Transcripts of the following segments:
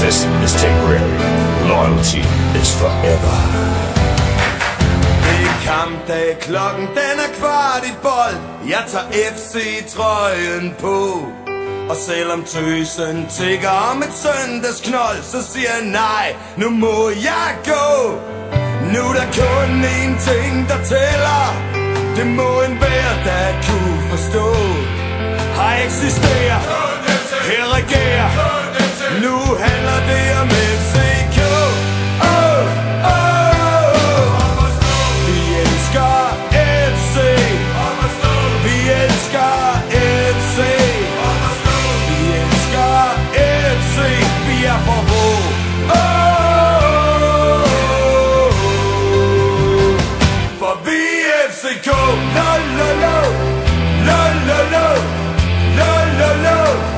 Success is temporary. Loyalty is forever. Det er kampdag, klokken den er kvart i bold. Jeg tager FC-trøjen på. Og selvom tøsen tigger om et søndagsknold, så siger jeg nej, nu må jeg gå. Nu er der kun én ting, der tæller. Det må enhver, der kunne forstå. Har eksisteret, her regerer. Nu handler det om FCK. Oh, oh. Vi elsker FC. Vi elsker FC. Vi elsker FC. Vi er for rå. For vi er FCK. Lo, lo, lo. Lo, lo, lo. Lo, lo, lo.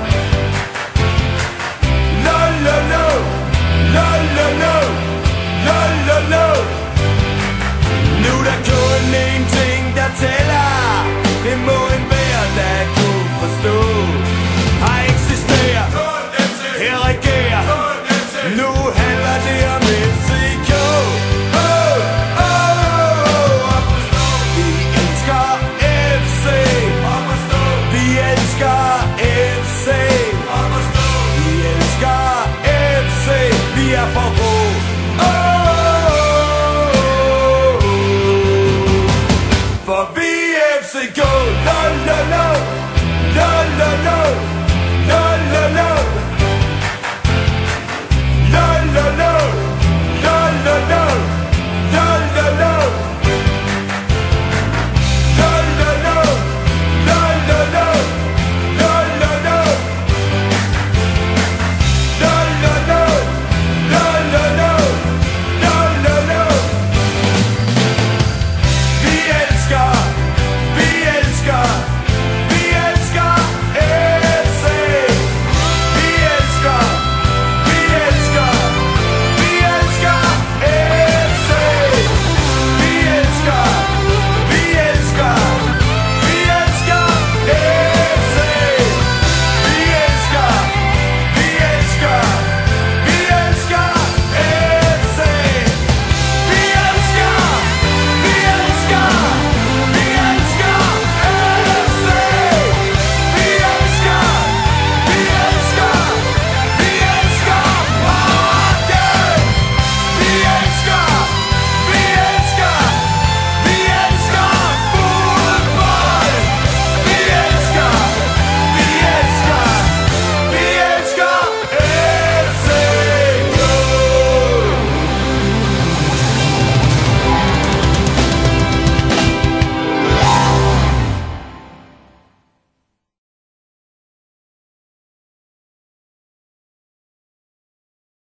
Lo, lo, lo. Lo, lo, lo. Lo, lo, lo. Nu er der kun én ting, der tæller.